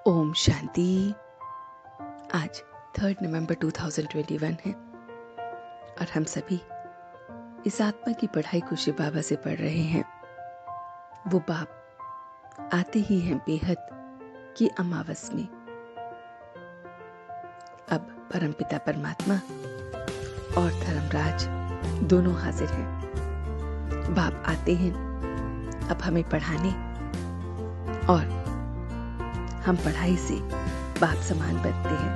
ओम शांति। आज 3 नवंबर 2021 है और हम सभी इस आत्मा की पढ़ाई को शिव बाबा से पढ़ रहे हैं। वो बाप आते ही हैं बेहद की अमावस में। अब परमपिता परमात्मा और धर्मराज दोनों हाजिर हैं। बाप आते हैं अब हमें पढ़ाने और हम पढ़ाई से बाप समान बनते हैं।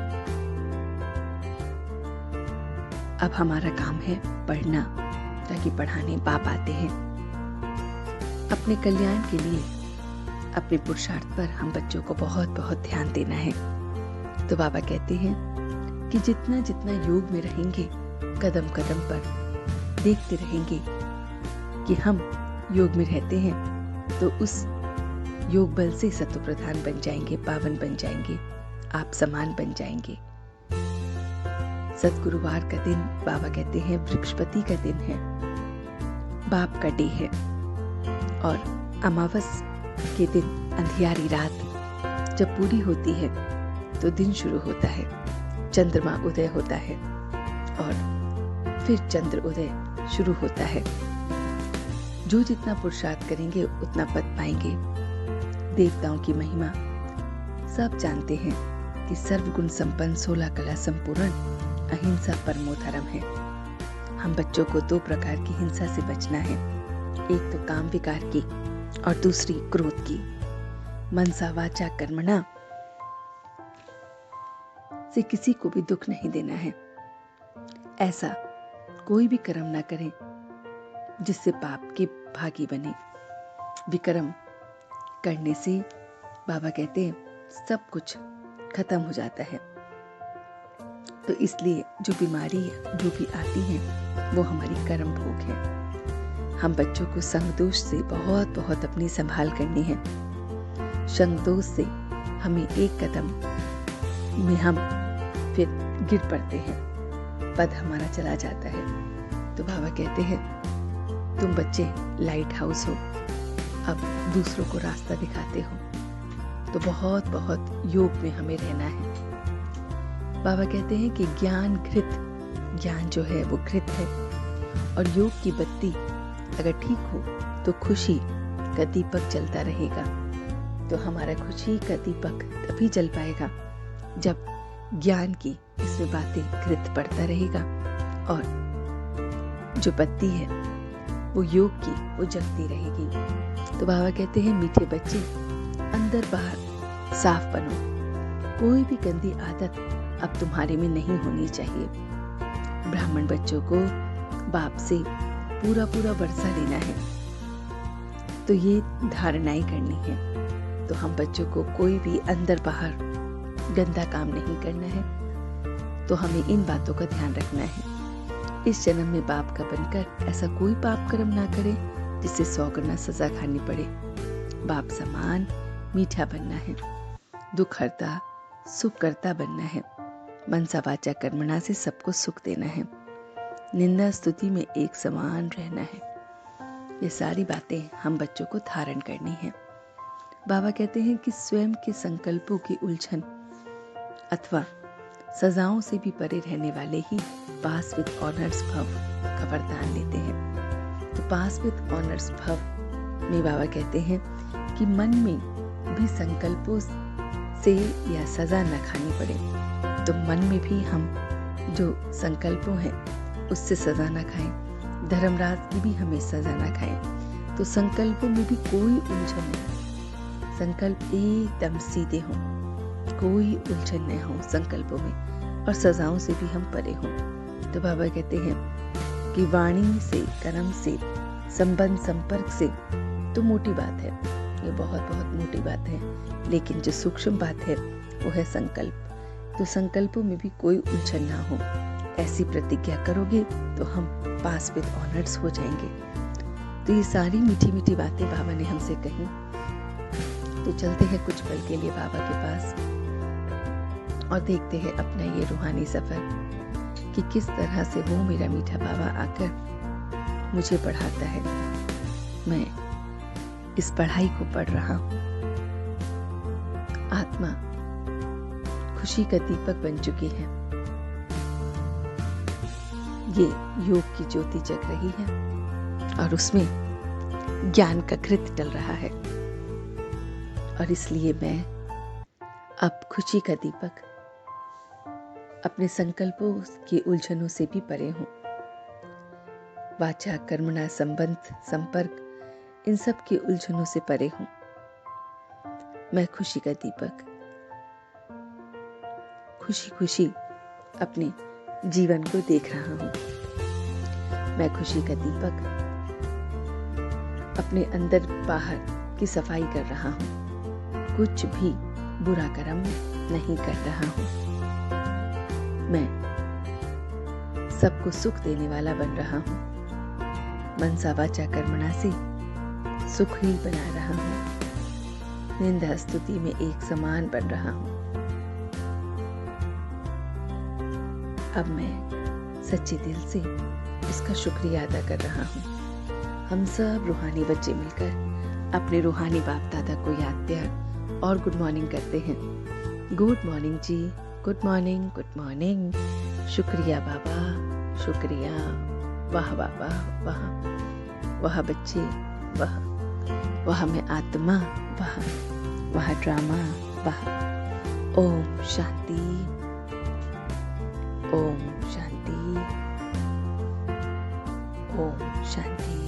अब हमारा काम है पढ़ना, ताकि पढ़ाने बाप आते हैं। अपने कल्याण के लिए, अपने पुरुषार्थ पर हम बच्चों को बहुत बहुत ध्यान देना है। तो बाबा कहते हैं कि जितना जितना योग में रहेंगे, कदम कदम पर देखते रहेंगे कि हम योग में रहते हैं, तो उस योग बल से सत्व प्रधान बन जाएंगे, पावन बन जाएंगे, आप समान बन जाएंगे। सतगुरुवार का दिन बाबा कहते हैं वृक्षपति का दिन है, बाप का डे है। और अमावस के दिन अंधियारी रात जब पूरी होती है तो दिन शुरू होता है, चंद्रमा उदय होता है और फिर चंद्र उदय शुरू होता है। जो जितना पुरुषार्थ करेंगे उतना पद पाएंगे। देवताओं की महिमा सब जानते हैं कि सर्वगुण संपन्न 16 कला संपूर्ण अहिंसा परमो धर्म है। हम बच्चों को 2 प्रकार की हिंसा से बचना है, एक तो काम विकार की और दूसरी क्रोध की। मनसा वाचा कर्मणा से किसी को भी दुख नहीं देना है। ऐसा कोई भी कर्म ना करें जिससे पाप के भागी बने। विकर्म करने से बाबा कहते हैं सब कुछ खत्म हो जाता है। तो इसलिए जो बीमारी जो भी आती है वो हमारी कर्म भोग है। हम बच्चों को संग दोष से बहुत बहुत अपनी संभाल करनी है। संग दोष से हमें एक कदम में हम फिर गिर पड़ते हैं, पद हमारा चला जाता है। तो बाबा कहते हैं तुम बच्चे लाइट हाउस हो, अब दूसरों को रास्ता दिखाते हो, तो बहुत बहुत योग में हमें रहना है। बाबा कहते हैं कि ज्ञान घृत, ज्ञान जो है वो घृत है, और योग की बत्ती अगर ठीक हो तो खुशी का दीपक जलता रहेगा। तो हमारा खुशी का दीपक तभी जल पाएगा जब ज्ञान की इसमें बातें घृत पड़ता रहेगा, और जो बत्ती है वो योग की वो जगती रहेगी। तो बाबा कहते हैं मीठे बच्चे अंदर बाहर साफ बनो, कोई भी गंदी आदत अब तुम्हारे में नहीं होनी चाहिए। ब्राह्मण बच्चों को बाप से पूरा पूरा वर्षा लेना है, तो ये धारणाएं करनी है। तो हम बच्चों को कोई भी अंदर बाहर गंदा काम नहीं करना है। तो हमें इन बातों का ध्यान रखना है। इस जन्म में बाप का बनकर ऐसा कोई पाप कर्म ना करे जिससे 100 गुना सजा खानी पड़े। बाप समान मीठा बनना है, दुख हरता सुख करता बनना है। मनसा वाचा कर्मणा से सबको सुख देना है। निंदा स्तुति में एक समान रहना है। ये सारी बातें हम बच्चों को धारण करनी है। बाबा कहते हैं कि स्वयं के संकल्पों की उलझन अथवा सजाओं से भी परे रहने वाले ही पास विद ऑनर्स भव का वरदान लेते हैं। तो पास विद ऑनर्स भव में बाबा कहते हैं कि मन में भी संकल्पों से या सजा न खानी पड़े। तो मन में भी हम जो संकल्पों हैं उससे सजा न खाएं, धर्मराज की भी हमें सजा न खाएं। तो संकल्पों में भी कोई उलझन नहीं, संकल्प एकदम सीधे हों, कोई उलझन न हो संकल्पों में, और सजाओं से भी हम परे हों। तो बाबा कहते हैं कि वाणी से कर्म से संबंध संपर्क से तो मोटी बात है, ये बहुत बहुत मोटी बात है, लेकिन जो सूक्ष्म बात है वो है संकल्प। तो संकल्पों में भी कोई उलझन ना हो, ऐसी प्रतिज्ञा करोगे तो हम पास विद ऑनर्स हो जाएंगे। तो ये सारी मीठी मीठी बातें बाबा ने हमसे कही। तो चलते हैं कुछ पल के लिए बाबा के पास और देखते हैं अपना ये रूहानी सफर कि किस तरह से वो मेरा मीठा बाबा आकर मुझे पढ़ाता है। मैं इस पढ़ाई को पढ़ रहा हूँ। आत्मा खुशी का दीपक बन चुकी हैं। ये योग की ज्योति जग रही है और उसमें ज्ञान का घृत डल रहा है। और इसलिए मैं अब खुशी का दीपक अपने संकल्पों की उलझनों से भी परे हूं। वाचा कर्मणा संबंध संपर्क इन सब की उलझनों से परे हूं। मैं खुशी का दीपक खुशी खुशी अपने जीवन को देख रहा हूं। मैं खुशी का दीपक अपने अंदर बाहर की सफाई कर रहा हूं। कुछ भी बुरा कर्म नहीं कर रहा हूं। मैं सबको सुख देने वाला बन रहा हूं। मनसा वाचा कर्मणा से सुख ही बना रहा हूं। निंदा स्तुति में एक समान बन रहा हूं। अब मैं सच्चे दिल से इसका शुक्रिया अदा कर रहा हूं। हम सब रूहानी बच्चे मिलकर अपने रूहानी बाप दादा को याद प्यार और गुड मॉर्निंग करते हैं। गुड मॉर्निंग जी, गुड मॉर्निंग, गुड मॉर्निंग। शुक्रिया बाबा, शुक्रिया। वाह बाबा, वाह वाह बच्चे, वाह वाह मैं आत्मा, वाह वाह ड्रामा, वाह। ओम शांति, ओम शांति, ओम शांति।